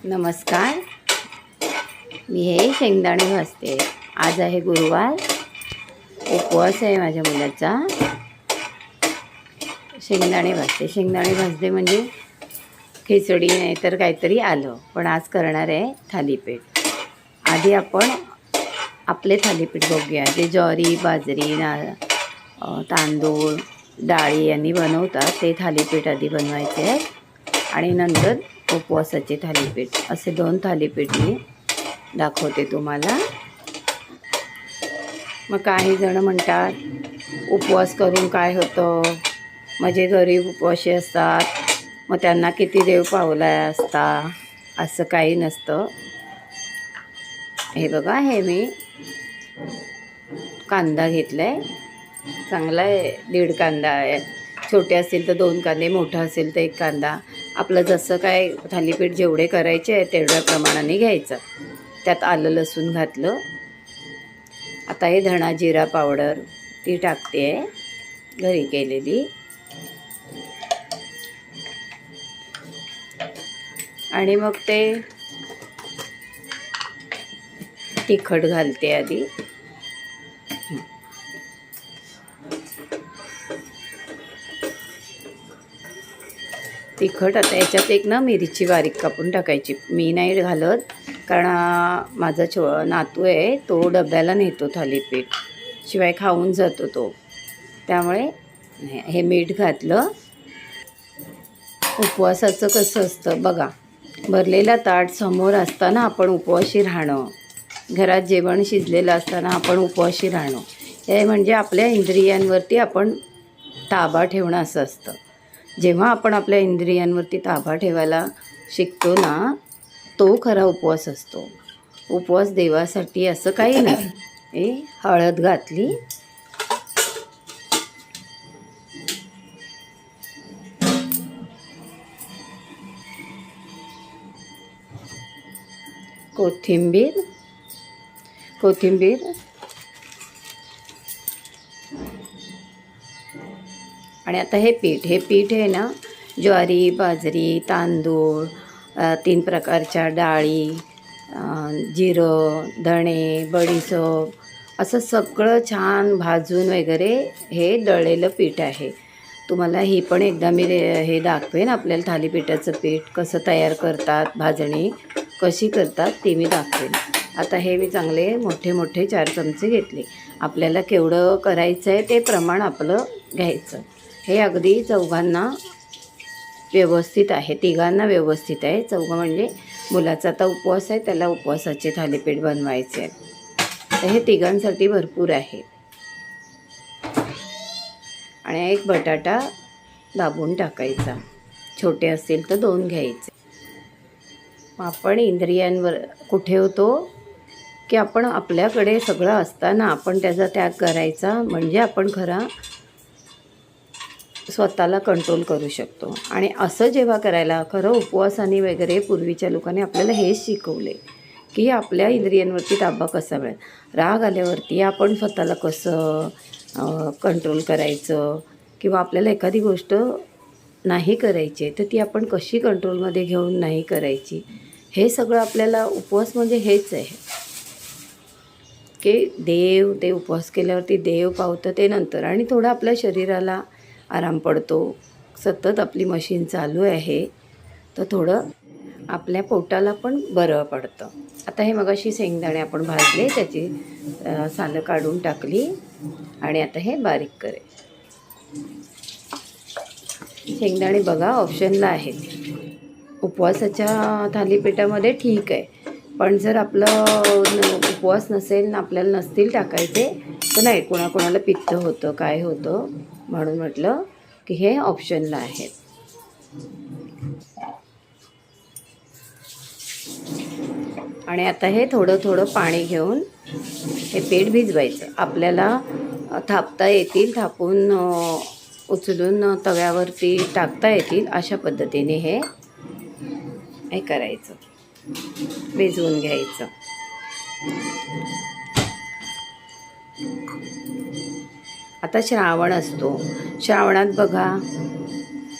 नमस्कार. मी हे शेंगदाणे भाजते. आज आहे गुरुवार, उपवास आहे माझ्या मुलाचा. शेंगदाणे भाजते म्हणजे खिचडी नाही तर काहीतरी आलं, पण आज करणार आहे थालीपीठ. आधी आपण आपले थालीपीठ बघूया, जे ज्वारी, बाजरी, तांदूळ, डाळी यांनी बनवतात ते थालीपीठ आधी बनवायचे आहेत. आणि नंतर उपवासाचे थालीपीठ, असे 2 थालीपीठ मी दाखवते तुम्हाला. मग काही जण म्हणतात उपवास करून काय होतं, म्हणजे गरीब उपवासी असतात, मग त्यांना किती देव पावला असता. असं काही नसतं. हे बघा, हे मी कांदा घेतला आहे, चांगला आहे. 1.5 कांदा आहे. छोटे असतील तर 2 कांदे, मोठा असेल तर 1 कांदा. आपलं जसं काय थालीपीठ जेवढे करायचे आहे तेवढ्या प्रमाणाने घ्यायचं. त्यात आलं लसूण घातलं. आता हे धणा जिरा पावडर ती टाकते आहे, घरी केलेली. आणि मग ते तिखट घालते आधी. तिखट. आता याच्यात एक मिरची बारीक कापून टाकायची. मी नाही घालत, कारण माझा नातू आहे, तो डब्याला नेतो थालीपीठ, शिवाय खाऊन जातो तो. त्यामुळे हे मीठ घातलं. उपवासाचं कसं असतं बघा, भरलेला ताट समोर असताना आपण उपवासी राहणं, घरात जेवण शिजलेलं असताना आपण उपवासी राहणं, हे म्हणजे आपल्या इंद्रियांवरती आपण ताबा ठेवणं असं असतं. जेव्हा आपण आपल्या इंद्रियांवरती ताबा ठेवायला शिकतो ना, तो खरा उपवास असतो. उपवास देवासाठी असं काही नाही. हे हळद घातली. कोथिंबीर. आणि आता हे पीठ आहे ना, ज्वारी, बाजरी, तांदूळ, 3 प्रकारच्या डाळी, जिरं, धणे, बडीशेप, असं सगळं छान भाजून वगैरे हे दळलेलं पीठ आहे. तुम्हाला ही पण एकदा मी हे दाखवेन, आपल्याला थालीपीठाचं पीठ कसं तयार करतात, भाजणी कशी करतात ते मी दाखवेन. आता हे मी चांगले मोठे 4 चमचे घेतले. आपल्याला केवढं करायचं आहे ते प्रमाण आपलं घ्यायचं. हे अगदी चौघांना व्यवस्थित आहे, तिघांना व्यवस्थित आहे. चौघं म्हणजे मुलाचा आता उपवास आहे, त्याला उपवासाचे थालीपीठ बनवायचे आहे, तर हे तिघांसाठी भरपूर आहे. आणि एक बटाटा दाबून टाकायचा, छोटे असतील तर 2 घ्यायचे. आपण इंद्रियांवर कुठे होतो, की आपण आपल्याकडे सगळं असताना आपण त्याचा त्याग करायचा, म्हणजे आपण स्वतःला कंट्रोल करू शकतो. आणि असं जेव्हा करायला, खरं उपवासाने वगैरे पूर्वीच्या लोकांनी आपल्याला हेच शिकवले, की आपल्या इंद्रियांवरती ताबा कसा मिळेल. राग आल्यावरती आपण स्वतःला कसं कंट्रोल करायचं, किंवा आपल्याला एखादी गोष्ट नाही करायची तर ती आपण कशी कंट्रोलमध्ये घेऊन नाही करायची, हे सगळं आपल्याला उपवास म्हणजे हेच आहे. की ते उपवास केल्यावरती देव पावतं ते नंतर, आणि थोडं आपल्या शरीराला आराम पडतो. सतत आपली मशीन चालू आहे, तर थोडं आपल्या पोटाला पण बरं पडतं. आता हे मगाशी शेंगदाणे आपण भाजले, त्याची सालं काढून टाकली. आणि आता हे बारीक करे. शेंगदाणे बघा ऑप्शनला आहेत. उपवासाच्या थालीपीठामध्ये ठीक आहे, पण जर आपलं उपवास नसेल ना, आपल्याला नसतील टाकायचे, तर नाही, कोणाकोणाला पित्त होतं, काय होतं, म्हणून म्हटलं की हे ऑप्शनला आहेत. आणि आता हे थोडं पाणी घेऊन हे पीठ भिजवायचं. आपल्याला थापता येतील, थापून उचलून तव्यावरती टाकता येतील, अशा पद्धतीने हे करायचं, भिजवून घ्यायचं. आता श्रावण असतो, श्रावणात बघा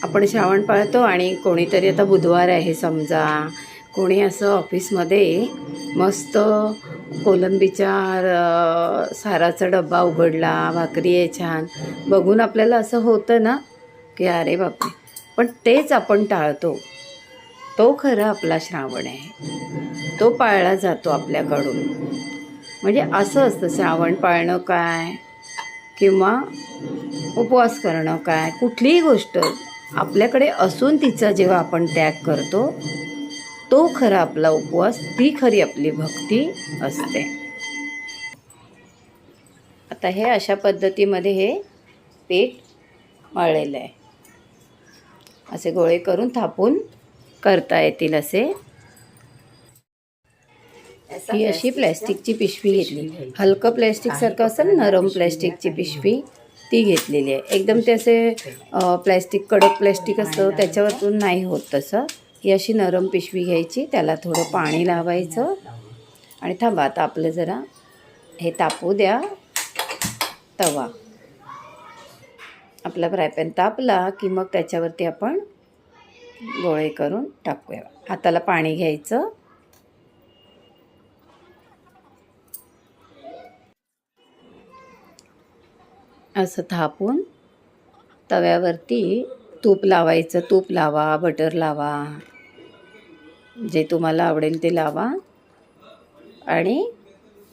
आपण श्रावण पाळतो, आणि कोणीतरी आता बुधवार आहे समजा, कोणी असं ऑफिसमध्ये मस्त कोलंबीच्या साराचा डब्बा उघडला, भाकरी आहे छान, बघून आपल्याला असं होतं ना की अरे बापरे, पण तेच आपण टाळतो. तो खरा आपला श्रावण आहे, तो पाळला जातो आपल्याकडून. म्हणजे असं असतं श्रावण पाळणं काय किंवा उपवास करणं काय, कुठलीही गोष्ट आपल्याकडे असून तिचा जेव्हा आपण त्याग करतो, तो खरा आपला उपवास, ती खरी आपली भक्ती असते. आता हे अशा पद्धतीमध्ये हे पीठ मळलेलं आहे. असे गोळे करून थापून करता येतील असे. ही अशी प्लॅस्टिकची पिशवी घेतली, हलकं प्लॅस्टिकसारखं असं नरम प्लॅस्टिकची पिशवी ती घेतलेली आहे. एकदम ते असे प्लॅस्टिक कडक प्लॅस्टिक असतं त्याच्यावरतून नाही होत तसं. ही अशी नरम पिशवी घ्यायची, त्याला थोडं पाणी लावायचं आणि थांबा आता आपलं जरा हे तापू द्या तवा. आपला फ्रायपॅन तापला की मग त्याच्यावरती आपण गोळे करून टाकूया. हाताला पाणी घ्यायचं, असं थापून तव्यावरती तूप लावायचं. तूप लावा, बटर लावा, जे तुम्हाला आवडेल ते लावा आणि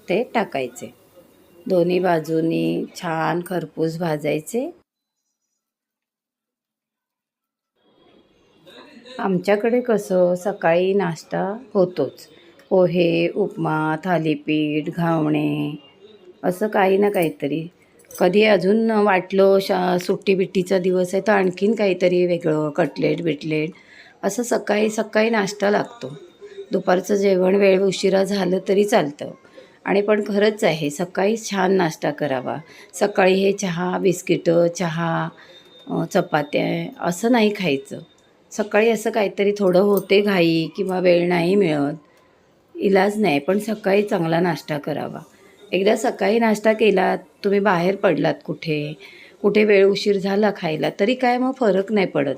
ते टाकायचे. दोन्ही बाजूनी छान खरपूस भाजायचे. आमच्याकडे कसं सकाळी नाश्ता होतोच. पोहे, उपमा, थालीपीठ, घावणे, असं काही ना काहीतरी. कधी अजून वाटलं सुट्टी बिट्टीचा दिवस आहे तर आणखीन काहीतरी वेगळं, कटलेट बिटलेट, असं सकाळी सकाळी नाश्ता लागतो. दुपारचं जेवण वेळ उशिरा झालं तरी चालतं. आणि पण खरंच आहे, सकाळी छान नाश्ता करावा. सकाळी हे चहा, बिस्किटं, चहा, चपात्या असं नाही खायचं. सकाळी असं काहीतरी थोडं होते घाई किंवा वेळ नाही मिळत, इलाज नाही, पण सकाळी चांगला नाश्ता करावा. एकदा सकाळी नाश्ता केलात, तुम्ही बाहेर पडलात कुठे, कुठे वेळ उशीर झाला खायला, तरी काय मग फरक नाही पडत.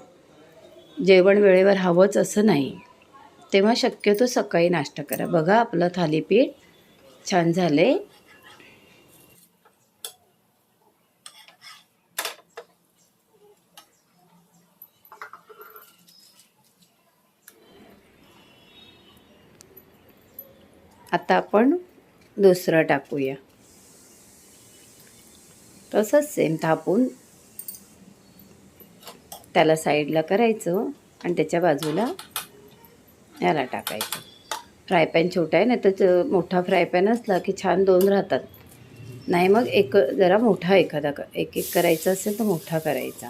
जेवण वेळेवर हवंच असं नाही. तेव्हा शक्यतो सकाळी नाश्ता करा. बघा आपलं थालीपीठ छान झाले. आता आपण दुसरं टाकूया. तसंच सेम थापून त्याला साईडला करायचं आणि त्याच्या बाजूला याला टाकायचं. फ्रायपॅन छोटा आहे, नाही तर मोठा फ्रायपॅन असला की छान दोन राहतात. नाही मग एक जरा मोठा एखादा एक एक करायचा असेल तर मोठा करायचा.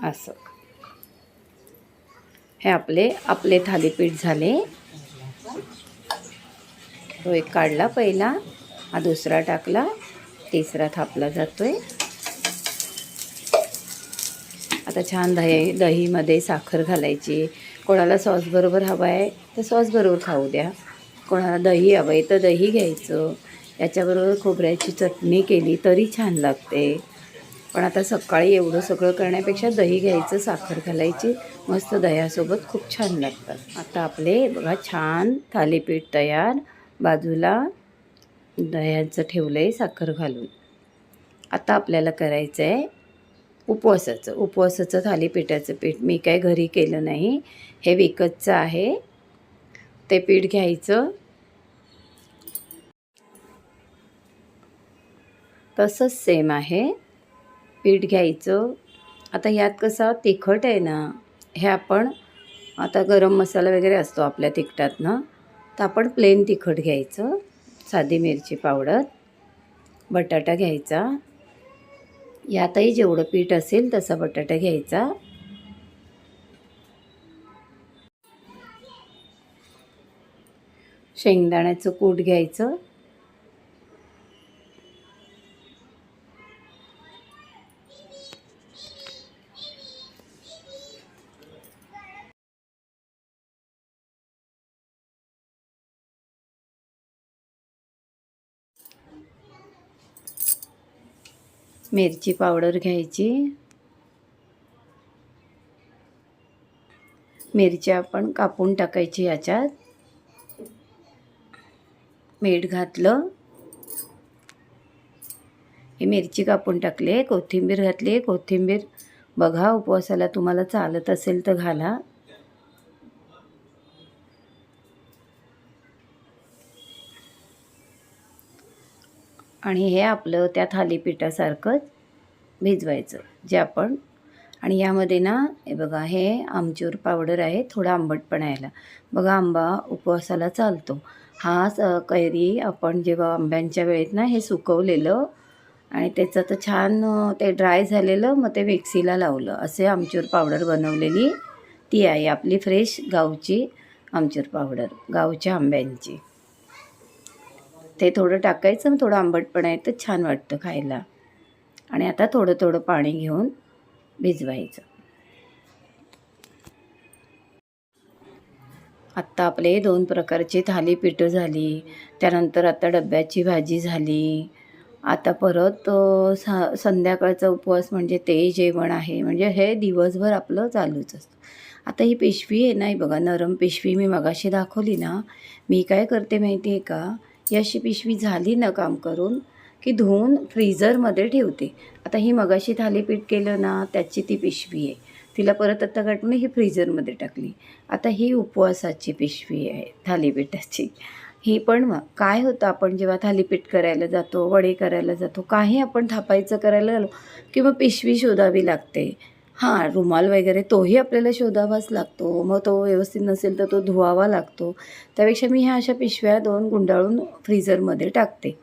असं हे आपले थालीपीठ झाले. तो एक काढला पहिला, हा दुसरा टाकला, तिसरा थापला जातोय. आता छान दहीमध्ये साखर घालायची. कोणाला सॉसबरोबर हवा आहे तर सॉसबरोबर खाऊ द्या, कोणाला दही हवं आहे तर दही घ्यायचं. याच्याबरोबर खोबऱ्याची चटणी केली तरी छान लागते. पण आता सकाळी एवढं सगळं करण्यापेक्षा दही घ्यायचं, साखर घालायची, मस्त दह्यासोबत खूप छान लागतात. आता आपले बघा छान थालीपीठ तयार. बाजूला दह्याचं ठेवलं आहे साखर घालून. आता आपल्याला करायचं आहे उपवासाचं थालीपीठाचं पीठ. मी काय घरी केलं नाही, हे विकतचं आहे. ते पीठ घ्यायचं, तसंच सेम आहे. पीठ घ्यायचं. आता यात कसं तिखट आहे ना, हे आपण आता गरम मसाला वगैरे असतो आपल्या तिखटात ना, तर आपण प्लेन तिखट घ्यायचं. साधी मिरची पावडर, बटाटा घ्यायचा. यातही जेवढं पीठ असेल तसा बटाटा घ्यायचा. शेंगदाण्याचं कूट घ्यायचं. मिरची पावडर घ्यायची. मिरच्या आपण कापून टाकायची याच्यात. मीठ घातलं, ही मिरची कापून टाकली, कोथिंबीर घातली. कोथिंबीर बघा उपवासाला तुम्हाला चालत असेल तर घाला. आणि हे आपलं त्या थालीपीठासारखंच भिजवायचं जे आपण. आणि यामध्ये ना हे बघा, हे आमचूर पावडर आहे, थोडा आंबटपणा यायला. बघा आंबा उपवासाला चालतो. हा कैरी आपण जेव्हा आंब्यांच्या वेळेत ना हे सुकवलेलं आणि त्याचं तर छान ते ड्राय झालेलं, मग ते मिक्सीला लावलं, असे आमचूर पावडर बनवलेली ती आहे आपली फ्रेश गावची आमचूर पावडर, गावच्या आंब्यांची. ते थोडं टाकायचं, मग थोडं आंबटपणा येतं, छान वाटतं खायला. आणि आता थोडं थोडं पाणी घेऊन भिजवायचं. आत्ता आपले 2 प्रकारची थालीपीठं झाली. त्यानंतर आता डब्याची भाजी झाली. आता परत संध्याकाळचा उपवास म्हणजे ते जेवण आहे. म्हणजे हे दिवसभर आपलं चालूच असतं. आता ही पिशवी आहे ना, ही बघा नरम पिशवी मी मगाशी दाखवली ना, मी काय करते माहिती आहे का, ही अशी पिशवी झाली ना काम करून की धुवून फ्रीझरमध्ये ठेवते. आता ही मगाशी थालीपीठ केलं ना त्याची ती पिशवी आहे. तिला परत आता काढून ही फ्रीझरमध्ये टाकली. आता ही उपवासाची पिशवी आहे थालीपीठाची. ही पण मग काय होतं, आपण जेव्हा थालीपीठ करायला जातो, वडे करायला जातो, काही आपण थापायचं करायला गेलो की मग पिशवी शोधावी लागते. हां, रुमाल वगैरे तोही आपल्याला शोधावाच लागतो. मग तो व्यवस्थित नसेल तर तो धुवावा लागतो. त्यापेक्षा मी ह्या अशा पिशव्या 2 गुंडाळून फ्रीझरमध्ये टाकते.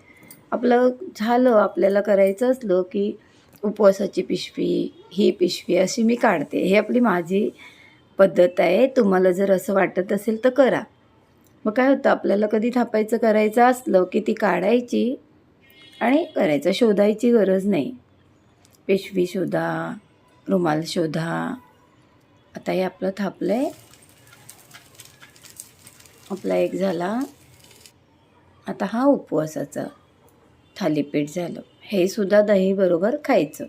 आपलं झालं, आपल्याला करायचं असलं की उपवासाची पिशवी, ही पिशवी अशी मी काढते. हे आपली माझी पद्धत आहे. तुम्हाला जर असं वाटत असेल तर करा. मग काय होतं, आपल्याला कधी थापायचं करायचं असलं की ती काढायची आणि करायचं, शोधायची गरज नाही. पिशवी शोधा, रुमाल शोधा. आता हे आपलं थापलं आहे. आपला एक झाला. आता हा उपवासाचा थालीपीठ झालं. हे सुद्धा दहीबरोबर खायचं.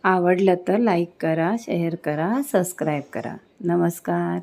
आवडलं तर लाईक करा, शेअर करा, सबस्क्राईब करा. नमस्कार.